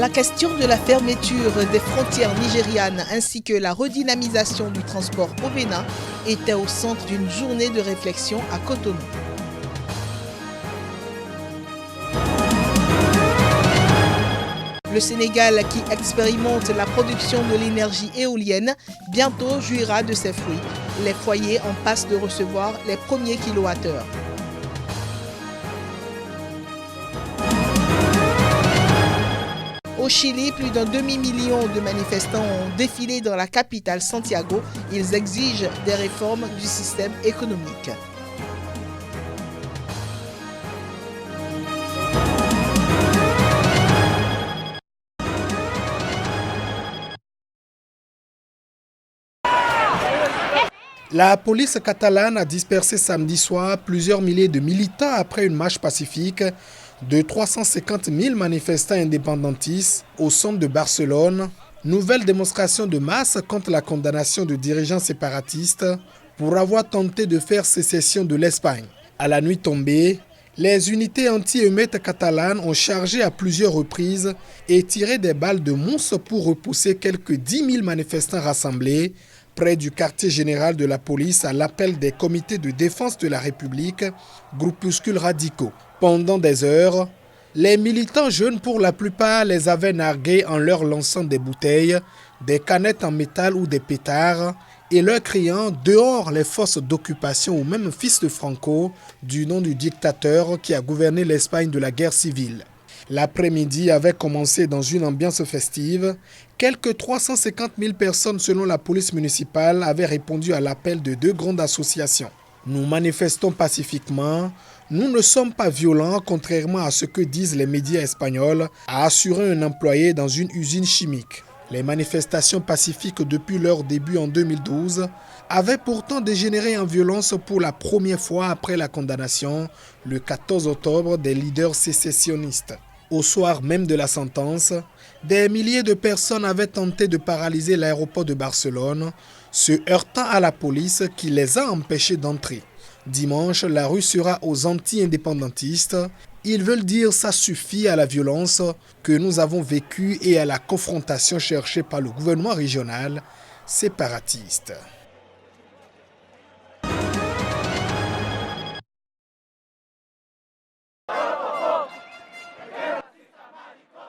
La question de la fermeture des frontières nigérianes ainsi que la redynamisation du transport au Bénin était au centre d'une journée de réflexion à Cotonou. Le Sénégal, qui expérimente la production de l'énergie éolienne, bientôt jouira de ses fruits. Les foyers en passent de recevoir les premiers kilowattheures. Au Chili, plus d'un demi-million de manifestants ont défilé dans la capitale Santiago. Ils exigent des réformes du système économique. La police catalane a dispersé samedi soir plusieurs milliers de militants après une marche pacifique de 350 000 manifestants indépendantistes au centre de Barcelone. Nouvelle démonstration de masse contre la condamnation de dirigeants séparatistes pour avoir tenté de faire sécession de l'Espagne. À la nuit tombée, les unités anti-émeutes catalanes ont chargé à plusieurs reprises et tiré des balles de mousse pour repousser quelques 10 000 manifestants rassemblés près du quartier général de la police à l'appel des comités de défense de la République, groupuscules radicaux. Pendant des heures, les militants jeunes pour la plupart les avaient nargués en leur lançant des bouteilles, des canettes en métal ou des pétards et leur criant « Dehors les forces d'occupation » ou même « Fils de Franco » du nom du dictateur qui a gouverné l'Espagne de la guerre civile. L'après-midi avait commencé dans une ambiance festive. Quelques 350 000 personnes selon la police municipale avaient répondu à l'appel de deux grandes associations. Nous manifestons pacifiquement. Nous ne sommes pas violents, contrairement à ce que disent les médias espagnols, a assuré un employé dans une usine chimique. Les manifestations pacifiques depuis leur début en 2012 avaient pourtant dégénéré en violence pour la première fois après la condamnation, le 14 octobre, des leaders sécessionnistes. Au soir même de la sentence, des milliers de personnes avaient tenté de paralyser l'aéroport de Barcelone, se heurtant à la police qui les a empêchés d'entrer. Dimanche, la rue sera aux anti-indépendantistes. Ils veulent dire ça suffit à la violence que nous avons vécue et à la confrontation cherchée par le gouvernement régional séparatiste.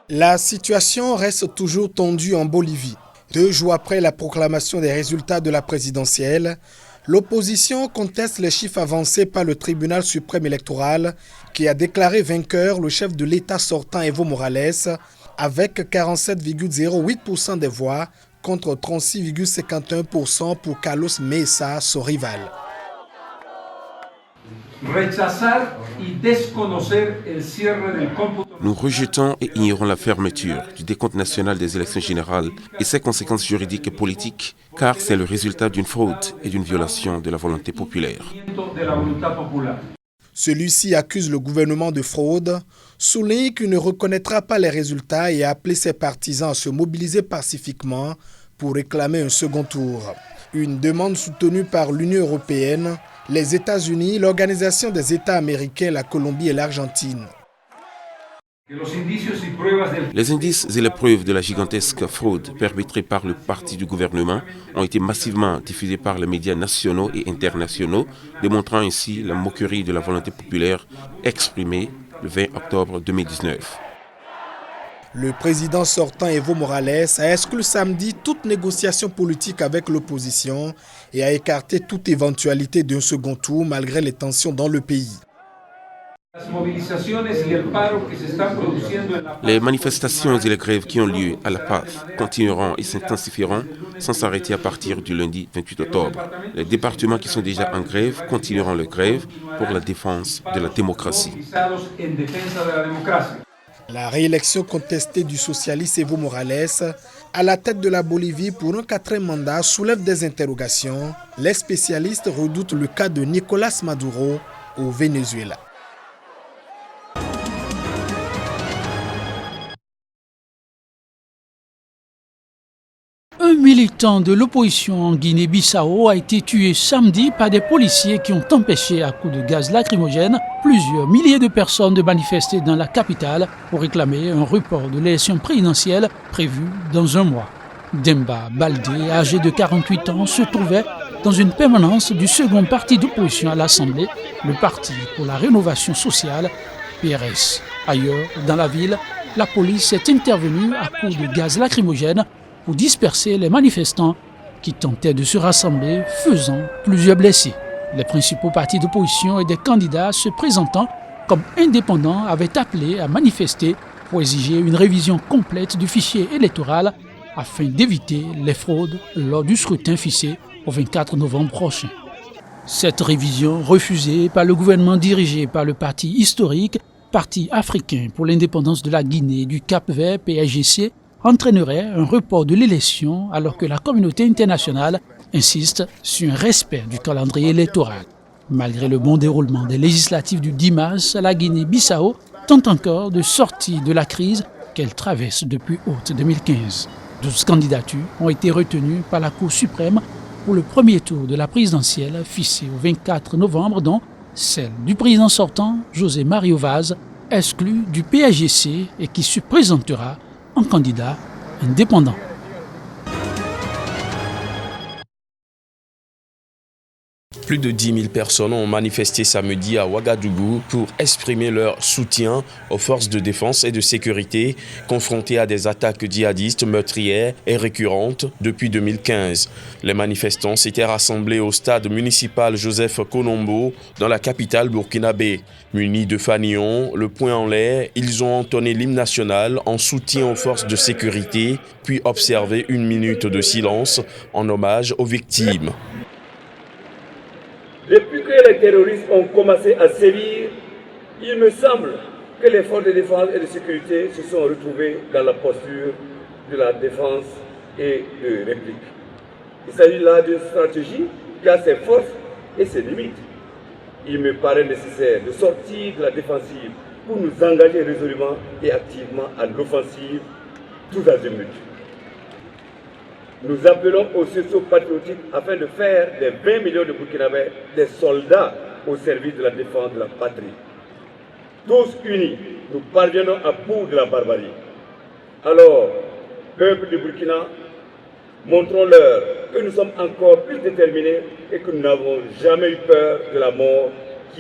La situation reste toujours tendue en Bolivie. 2 jours après la proclamation des résultats de la présidentielle, l'opposition conteste les chiffres avancés par le tribunal suprême électoral qui a déclaré vainqueur le chef de l'État sortant Evo Morales avec 47,08% des voix contre 36,51% pour Carlos Mesa, son rival. Nous rejetons et ignorons la fermeture du décompte national des élections générales et ses conséquences juridiques et politiques, car c'est le résultat d'une fraude et d'une violation de la volonté populaire. Celui-ci accuse le gouvernement de fraude, souligne qu'il ne reconnaîtra pas les résultats et a appelé ses partisans à se mobiliser pacifiquement pour réclamer un second tour. Une demande soutenue par l'Union européenne, les États-Unis, l'Organisation des États américains, la Colombie et l'Argentine. Les indices et les preuves de la gigantesque fraude perpétrée par le parti du gouvernement ont été massivement diffusés par les médias nationaux et internationaux, démontrant ainsi la moquerie de la volonté populaire exprimée le 20 octobre 2019. Le président sortant Evo Morales a exclu samedi toute négociation politique avec l'opposition et a écarté toute éventualité d'un second tour malgré les tensions dans le pays. Les manifestations et les grèves qui ont lieu à La Paz continueront et s'intensifieront sans s'arrêter à partir du lundi 28 octobre. Les départements qui sont déjà en grève continueront leur grève pour la défense de la démocratie. La réélection contestée du socialiste Evo Morales à la tête de la Bolivie pour un 4e mandat soulève des interrogations. Les spécialistes redoutent le cas de Nicolás Maduro au Venezuela. militant de l'opposition en Guinée-Bissau a été tué samedi par des policiers qui ont empêché à coups de gaz lacrymogène plusieurs milliers de personnes de manifester dans la capitale pour réclamer un report de l'élection présidentielle prévue dans un mois. Demba Baldé, âgé de 48 ans, se trouvait dans une permanence du second parti d'opposition à l'Assemblée, le Parti pour la rénovation sociale, PRS. Ailleurs, dans la ville, la police est intervenue à coups de gaz lacrymogène pour disperser les manifestants qui tentaient de se rassembler, faisant plusieurs blessés. Les principaux partis d'opposition et des candidats se présentant comme indépendants avaient appelé à manifester pour exiger une révision complète du fichier électoral afin d'éviter les fraudes lors du scrutin fixé au 24 novembre prochain. Cette révision, refusée par le gouvernement dirigé par le parti historique, Parti africain pour l'indépendance de la Guinée et du Cap-Vert, PAIGC, entraînerait un report de l'élection alors que la communauté internationale insiste sur un respect du calendrier électoral. Malgré le bon déroulement des législatives du 10 mars, la Guinée-Bissau tente encore de sortir de la crise qu'elle traverse depuis août 2015. 12 candidatures ont été retenues par la Cour suprême pour le premier tour de la présidentielle fixé au 24 novembre, dont celle du président sortant, José Mario Vaz, exclu du PAIGC et qui se présentera en candidat indépendant. Plus de 10 000 personnes ont manifesté samedi à Ouagadougou pour exprimer leur soutien aux forces de défense et de sécurité confrontées à des attaques djihadistes meurtrières et récurrentes depuis 2015. Les manifestants s'étaient rassemblés au stade municipal Joseph Konombo dans la capitale burkinabé. Munis de fanillons, le poing en l'air, ils ont entonné l'hymne national en soutien aux forces de sécurité, puis observé une minute de silence en hommage aux victimes. Depuis que les terroristes ont commencé à sévir, il me semble que les forces de défense et de sécurité se sont retrouvées dans la posture de la défense et de réplique. Il s'agit là d'une stratégie qui a ses forces et ses limites. Il me paraît nécessaire de sortir de la défensive pour nous engager résolument et activement à l'offensive, tous azimuts. Nous appelons au sursaut patriotique afin de faire des 20 millions de Burkinabés des soldats au service de la défense de la patrie. Tous unis, nous parviendrons à bout de la barbarie. Alors, peuple du Burkina, montrons-leur que nous sommes encore plus déterminés et que nous n'avons jamais eu peur de la mort.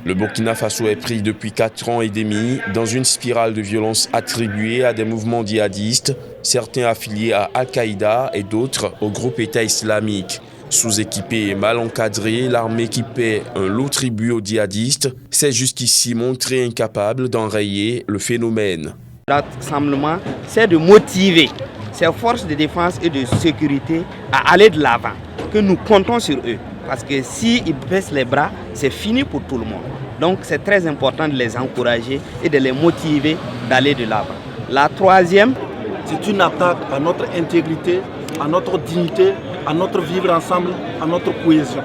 Le Burkina Faso est pris depuis 4 ans et demi dans une spirale de violence attribuée à des mouvements djihadistes, certains affiliés à Al-Qaïda et d'autres au groupe État islamique. Sous-équipée et mal encadrée, l'armée qui paie un lourd tribut aux djihadistes s'est jusqu'ici montrée incapable d'enrayer le phénomène. Rassemblement, c'est de motiver ces forces de défense et de sécurité à aller de l'avant, que nous comptons sur eux. Parce que s'ils baissent les bras, c'est fini pour tout le monde. Donc c'est très important de les encourager et de les motiver d'aller de l'avant. La troisième, c'est une attaque à notre intégrité, à notre dignité, à notre vivre ensemble, à notre cohésion.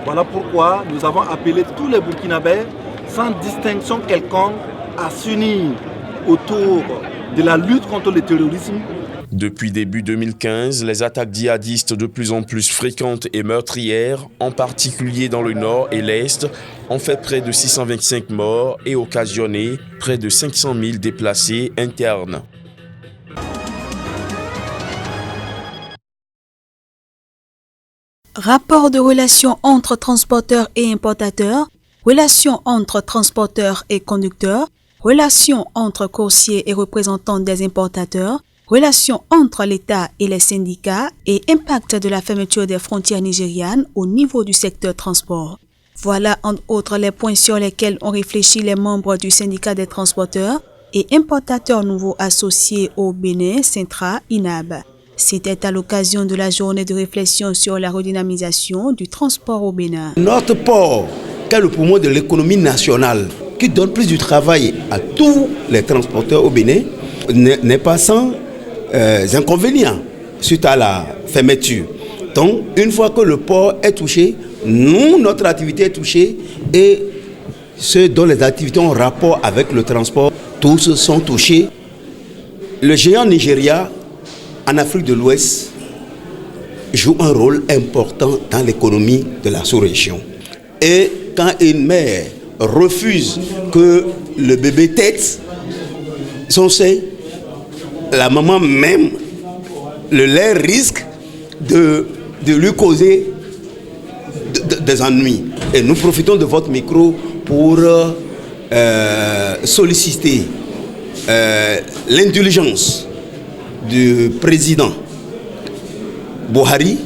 Voilà pourquoi nous avons appelé tous les Burkinabés, sans distinction quelconque, à s'unir autour de la lutte contre le terrorisme. Depuis début 2015, les attaques djihadistes de plus en plus fréquentes et meurtrières, en particulier dans le nord et l'est, ont fait près de 625 morts et occasionné près de 500 000 déplacés internes. Rapport de relations entre transporteurs et importateurs, relations entre transporteurs et conducteurs, relations entre coursiers et représentants des importateurs, relations entre l'État et les syndicats et impact de la fermeture des frontières nigérianes au niveau du secteur transport. Voilà entre autres les points sur lesquels ont réfléchi les membres du syndicat des transporteurs et importateurs nouveaux associés au Bénin, Sintra, INAB. C'était à l'occasion de la journée de réflexion sur la redynamisation du transport au Bénin. Notre port, qui est le poumon de l'économie nationale, qui donne plus du travail à tous les transporteurs au Bénin, n'est pas sans inconvénients suite à la fermeture. Donc, une fois que le port est touché, notre activité est touchée et ceux dont les activités ont rapport avec le transport, tous sont touchés. Le géant Nigeria, en Afrique de l'Ouest, joue un rôle important dans l'économie de la sous-région. Et quand une mère refuse que le bébé tète son sein, la maman même, le lait risque de lui causer des ennuis. Et nous profitons de votre micro pour solliciter l'indulgence du président Buhari,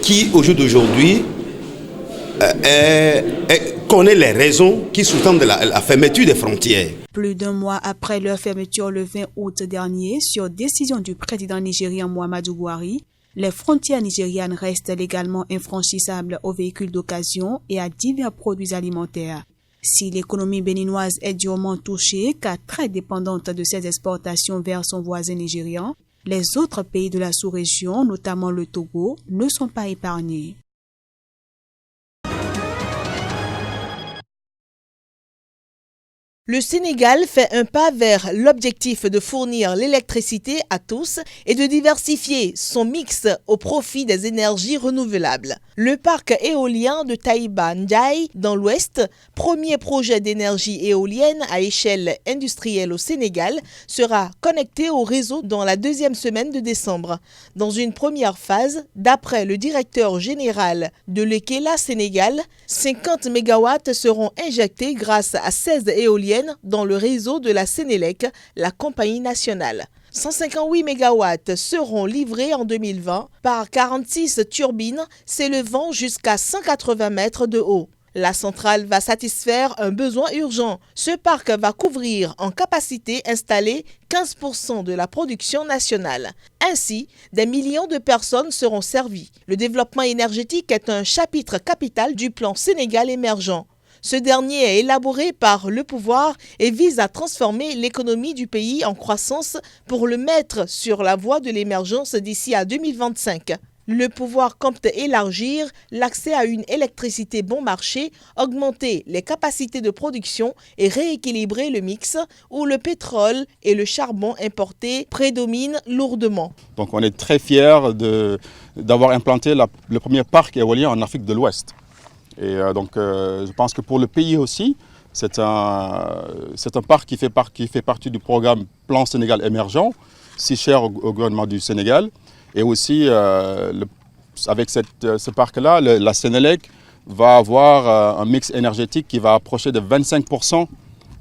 qui au jour d'aujourd'hui connaît les raisons qui sous-tendent la fermeture des frontières. Plus d'un mois après leur fermeture le 20 août dernier, sur décision du président nigérien Muhammadu Buhari, les frontières nigérianes restent légalement infranchissables aux véhicules d'occasion et à divers produits alimentaires. Si l'économie béninoise est durement touchée, car très dépendante de ses exportations vers son voisin nigérian, les autres pays de la sous-région, notamment le Togo, ne sont pas épargnés. Le Sénégal fait un pas vers l'objectif de fournir l'électricité à tous et de diversifier son mix au profit des énergies renouvelables. Le parc éolien de Taïba Ndiaye dans l'Ouest, premier projet d'énergie éolienne à échelle industrielle au Sénégal, sera connecté au réseau dans la deuxième semaine de décembre. Dans une première phase, d'après le directeur général de l'Ekela Sénégal, 50 MW seront injectés grâce à 16 éoliennes dans le réseau de la Sénélec, la compagnie nationale. 158 MW seront livrés en 2020 par 46 turbines s'élevant jusqu'à 180 mètres de haut. La centrale va satisfaire un besoin urgent. Ce parc va couvrir en capacité installée 15% de la production nationale. Ainsi, des millions de personnes seront servies. Le développement énergétique est un chapitre capital du plan Sénégal émergent. Ce dernier est élaboré par le pouvoir et vise à transformer l'économie du pays en croissance pour le mettre sur la voie de l'émergence d'ici à 2025. Le pouvoir compte élargir l'accès à une électricité bon marché, augmenter les capacités de production et rééquilibrer le mix où le pétrole et le charbon importé prédominent lourdement. Donc on est très fiers d'avoir implanté le premier parc éolien en Afrique de l'Ouest. Et je pense que pour le pays aussi, c'est un parc qui fait partie du programme Plan Sénégal émergent, si cher au gouvernement du Sénégal. Et aussi, avec ce parc-là, la Sénélec va avoir un mix énergétique qui va approcher de 25%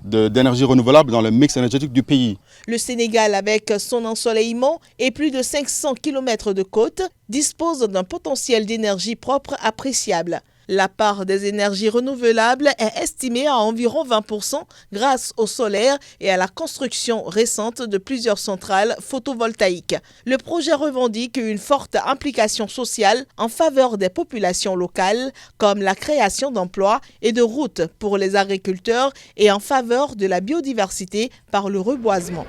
d'énergie renouvelable dans le mix énergétique du pays. Le Sénégal, avec son ensoleillement et plus de 500 km de côte, dispose d'un potentiel d'énergie propre appréciable. La part des énergies renouvelables est estimée à environ 20% grâce au solaire et à la construction récente de plusieurs centrales photovoltaïques. Le projet revendique une forte implication sociale en faveur des populations locales, comme la création d'emplois et de routes pour les agriculteurs et en faveur de la biodiversité par le reboisement.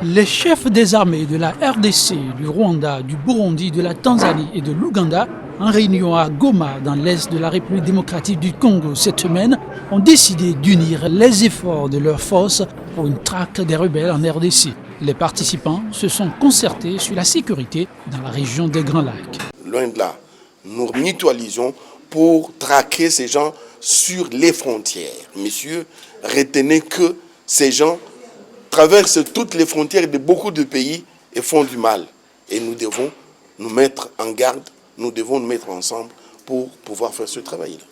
Les chefs des armées de la RDC, du Rwanda, du Burundi, de la Tanzanie et de l'Ouganda, en réunion à Goma, dans l'est de la République démocratique du Congo cette semaine, ont décidé d'unir les efforts de leurs forces pour une traque des rebelles en RDC. Les participants se sont concertés sur la sécurité dans la région des Grands Lacs. Loin de là, nous mutualisons pour traquer ces gens sur les frontières. Messieurs, retenez que ces gens traversent toutes les frontières de beaucoup de pays et font du mal. Et nous devons nous mettre en garde, nous devons nous mettre ensemble pour pouvoir faire ce travail-là.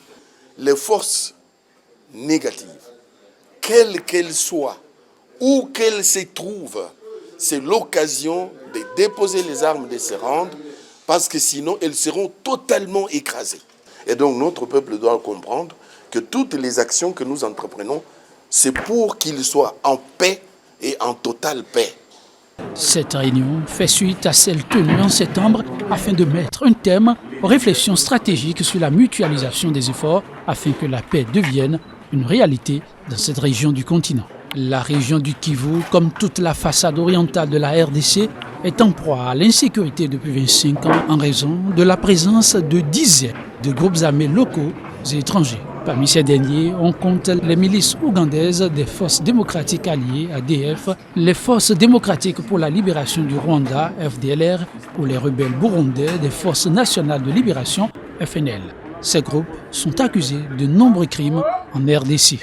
Les forces négatives, quelles qu'elles soient, où qu'elles se trouvent, c'est l'occasion de déposer les armes, de se rendre, parce que sinon elles seront totalement écrasées. Et donc notre peuple doit comprendre que toutes les actions que nous entreprenons, c'est pour qu'ils soient en paix et en totale paix. Cette réunion fait suite à celle tenue en septembre afin de mettre un thème aux réflexions stratégiques sur la mutualisation des efforts afin que la paix devienne une réalité dans cette région du continent. La région du Kivu, comme toute la façade orientale de la RDC, est en proie à l'insécurité depuis 25 ans en raison de la présence de dizaines de groupes armés locaux et étrangers. Parmi ces derniers, on compte les milices ougandaises des forces démocratiques alliées, ADF, les forces démocratiques pour la libération du Rwanda, FDLR, ou les rebelles burundais des forces nationales de libération, FNL. Ces groupes sont accusés de nombreux crimes en RDC.